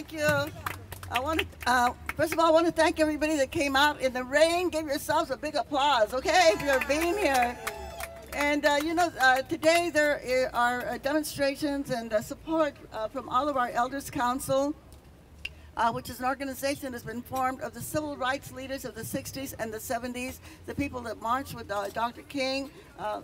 Thank you. I want to, first of all, I want to thank everybody that came out in the rain. Give yourselves a big applause, okay, for being here. And, today there are demonstrations and support from all of our Elders Council, which is an organization that has been formed of the civil rights leaders of the 60s and the 70s, the people that marched with Dr. King,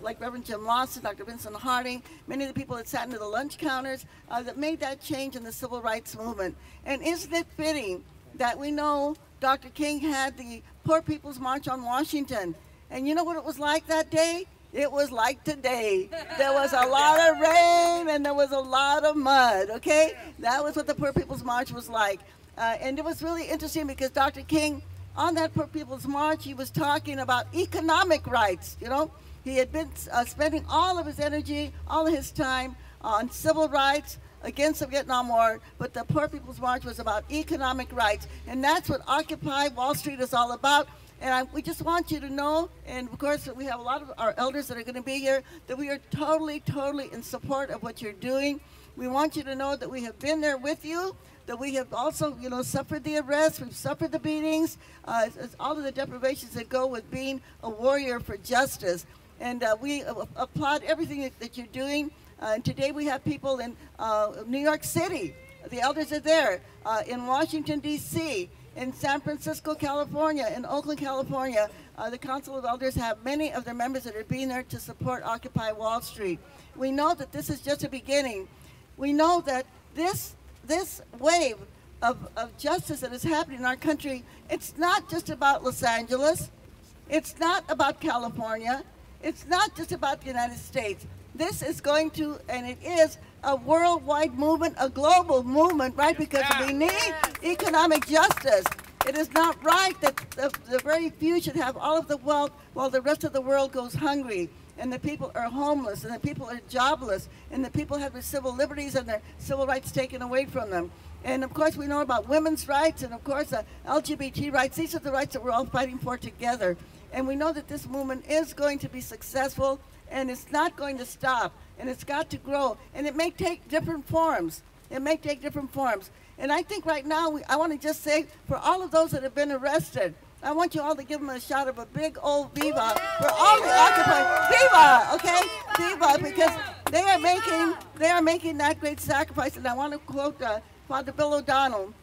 like Reverend Jim Lawson, Dr. Vincent Harding, many of the people that sat into the lunch counters that made that change in the civil rights movement. And isn't it fitting that we know Dr. King had the Poor People's March on Washington? And you know what it was like that day? It was like today. There was a lot of rain and there was a lot of mud, okay? That was what the Poor People's March was like. And it was really interesting because Dr. King, on that Poor People's March, he was talking about economic rights, you know? He had been spending all of his energy, all of his time on civil rights against the Vietnam War, but the Poor People's March was about economic rights. And that's what Occupy Wall Street is all about. And we just want you to know, and of course we have a lot of our elders that are going to be here, that we are totally, totally in support of what you're doing. We want you to know that we have been there with you, that we have also, you know, suffered the arrests, we've suffered the beatings, all of the deprivations that go with being a warrior for justice. And we applaud everything that you're doing. And today we have people in New York City, the elders are there, in Washington, D.C., in San Francisco, California, in Oakland, California. The Council of Elders have many of their members that are being there to support Occupy Wall Street. We know that this is just a beginning. We know that this wave of justice that is happening in our country, it's not just about Los Angeles. It's not about California. It's not just about the United States. This is going to, and it is, a worldwide movement, a global movement, right? Because we need economic justice. It is not right that the very few should have all of the wealth while the rest of the world goes hungry, and the people are homeless, and the people are jobless, and the people have their civil liberties and their civil rights taken away from them. And of course we know about women's rights, and of course LGBT rights. These are the rights that we're all fighting for together. And we know that this movement is going to be successful, and it's not going to stop, and it's got to grow, and it may take different forms. It may take different forms. And I think right now, I want to just say, for all of those that have been arrested, I want you all to give them a shout of a big old viva for all the occupied. Viva, okay? Viva, because they are making that great sacrifice. And I want to quote Father Bill O'Donnell.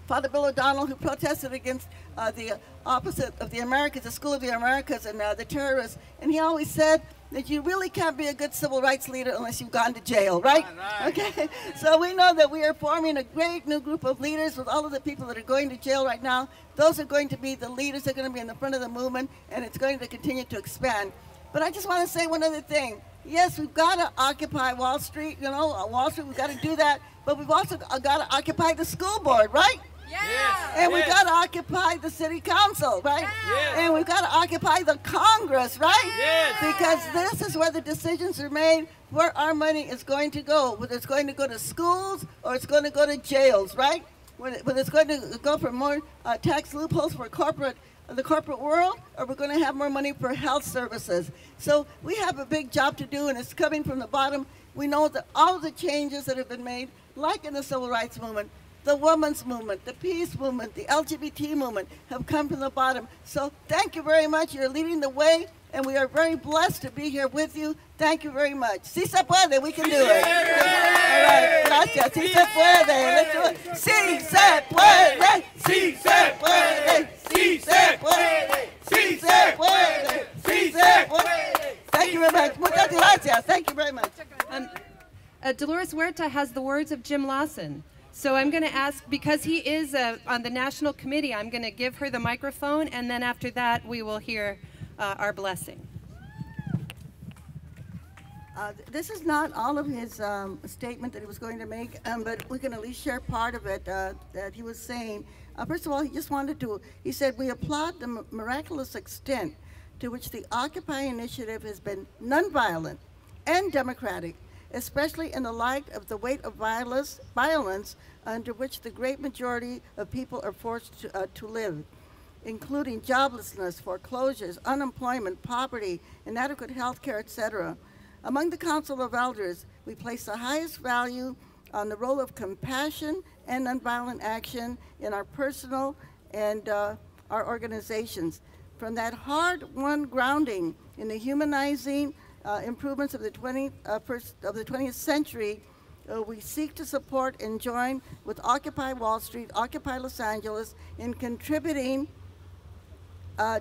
Father Bill O'Donnell, who protested against the opposite of the Americas, the School of the Americas, and the terrorists. And he always said that you really can't be a good civil rights leader unless you've gone to jail, right? Okay, so we know that we are forming a great new group of leaders with all of the people that are going to jail right now. Those are going to be the leaders that are going to be in the front of the movement, and it's going to continue to expand. But I just want to say one other thing. Yes, we've got to occupy Wall Street, you know, Wall Street, we've got to do that, but we've also got to occupy the school board, right? Yes. And we've got to occupy the city council, right? Yes. And we've got to occupy the Congress, right? Yes. Because this is where the decisions are made, where our money is going to go, whether it's going to go to schools or it's going to go to jails, right? Whether it's going to go for more tax loopholes for the corporate world, or we're going to have more money for health services. So we have a big job to do, and it's coming from the bottom. We know that all of the changes that have been made, like in the civil rights movement, the women's movement, the peace movement, the LGBT movement have come from the bottom. So thank you very much. You're leading the way, and we are very blessed to be here with you. Thank you very much. Si se puede, we can do it. All right, gracias. Si se puede, let's do it. Si se puede, si se puede, si se puede, si se puede, si se puede. Thank you very much. Muchas gracias. Thank you very much. Dolores Huerta has the words of Jim Lawson. So I'm going to ask, because he is on the national committee, I'm going to give her the microphone, and then after that we will hear our blessing. This is not all of his statement that he was going to make, but we can at least share part of it that he was saying. First of all, he said, we applaud the miraculous extent to which the Occupy initiative has been nonviolent and democratic, especially in the light of the weight of violence under which the great majority of people are forced to live, including joblessness, foreclosures, unemployment, poverty, inadequate health care, etc. Among the Council of Elders, we place the highest value on the role of compassion and nonviolent action in our personal and our organizations. From that hard-won grounding in the humanizing improvements of the 20th century, we seek to support and join with Occupy Wall Street, Occupy Los Angeles in contributing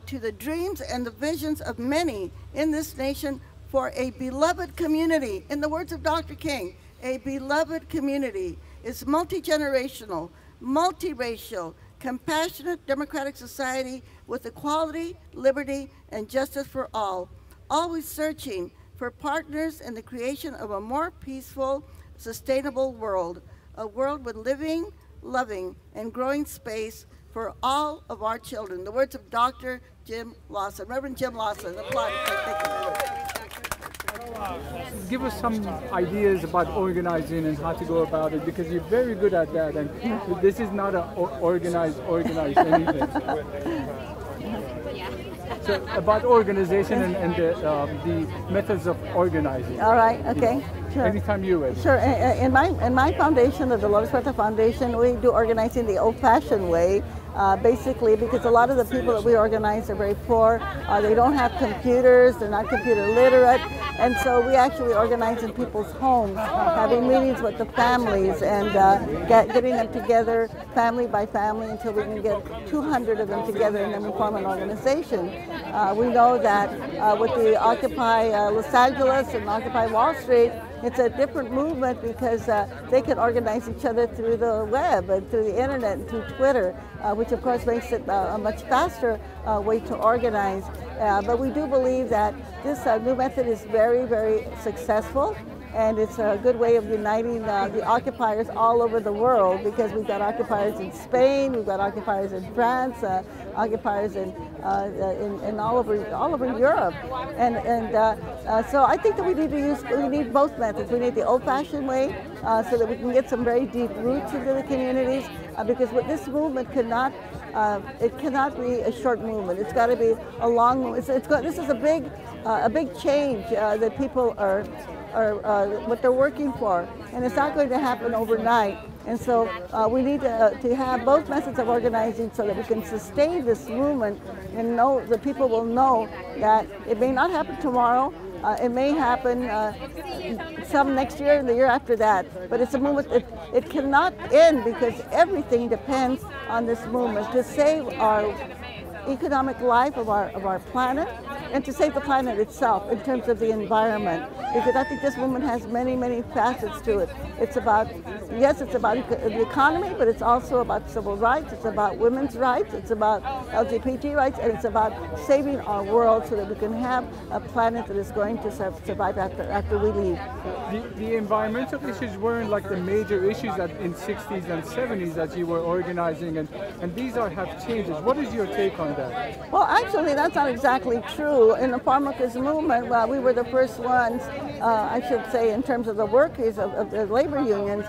to the dreams and the visions of many in this nation for a beloved community. In the words of Dr. King, a beloved community is multi-generational, multiracial, compassionate, democratic society with equality, liberty, and justice for all, always searching for partners in the creation of a more peaceful, sustainable world, a world with living, loving, and growing space for all of our children. The words of Dr. Jim Lawson. Reverend Jim Lawson. Applaud. Give us some ideas about organizing and how to go about it, because you're very good at that, and this is not an organized anything. So about organization and the methods of organizing. All right, okay. Sure. Anytime you're ready. Sure. In my foundation, the Dolores Huerta Foundation, we do organizing the old-fashioned way, basically because a lot of the people that we organize are very poor. They don't have computers. They're not computer literate. And so we actually organize in people's homes, having meetings with the families and getting them together family by family until we can get 200 of them together, and then we form an organization. We know that with the Occupy Los Angeles and Occupy Wall Street, it's a different movement because they can organize each other through the web and through the internet and through Twitter, which of course makes it a much faster way to organize. But we do believe that this new method is very, very successful, and it's a good way of uniting the occupiers all over the world, because we've got occupiers in Spain, we've got occupiers in France, occupiers in all over Europe, and so I think that we need both methods. We need the old-fashioned way so that we can get some very deep roots into the communities, because what this movement cannot be a short movement. It's got to be a long movement. This is a big change that people are what they're working for, and it's not going to happen overnight. And so we need to have both methods of organizing so that we can sustain this movement and know that people will know that it may not happen tomorrow. It may happen some next year and the year after that, but it's a movement. It cannot end, because everything depends on this movement to save our economic life of our planet, and to save the planet itself in terms of the environment, because I think this movement has many, many facets to it. It's about the economy, but it's also about civil rights, it's about women's rights, it's about LGBT rights, and it's about saving our world so that we can have a planet that is going to survive after we leave. The environmental issues weren't like the major issues in 60s and 70s that you were organizing, and these have changes. What is your take on that? Well, actually, that's not exactly true. In the farm workers movement, we were the first ones, I should say, in terms of the workers of the labor unions,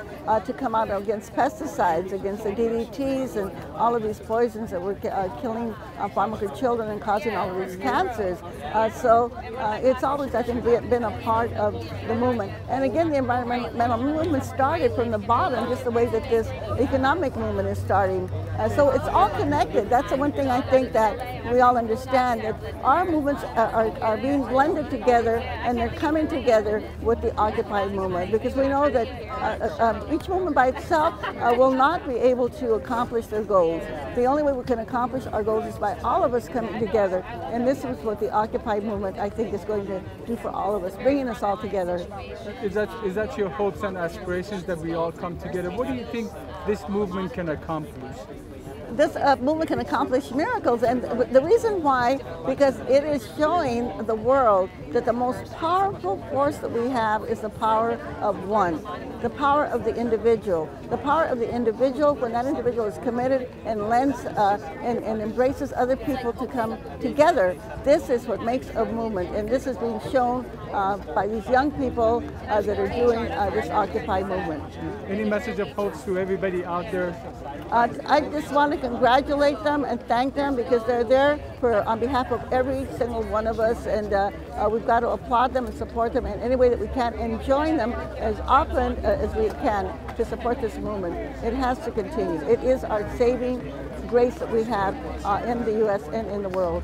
to come out against pesticides, against the DDTs and all of these poisons that were killing farm worker children and causing all of these cancers. So it's always, I think, been a part of the movement. And again, the environmental movement started from the bottom, just the way that this economic movement is starting. So it's all connected. That's the one thing I think that we all understand, that our movements are being blended together, and they're coming together with the Occupy movement, because we know that each movement by itself will not be able to accomplish their goals. The only way we can accomplish our goals is by all of us coming together, and this is what the Occupy movement, I think, is going to do for all of us, bringing us all together. Is that your hopes and aspirations, that we all come together? What do you think this movement can accomplish? This movement can accomplish miracles, and the reason why, because it is showing the world that the most powerful force that we have is the power of one, the power of the individual. The power of the individual, when that individual is committed and lends and embraces other people to come together, this is what makes a movement, and this is being shown by these young people that are doing this Occupy movement. Any message of hope to everybody out there? I just want to congratulate them and thank them because they're there on behalf of every single one of us, and we've got to applaud them and support them in any way that we can and join them as often as we can to support this movement. It has to continue. It is our saving grace that we have in the U.S. and in the world.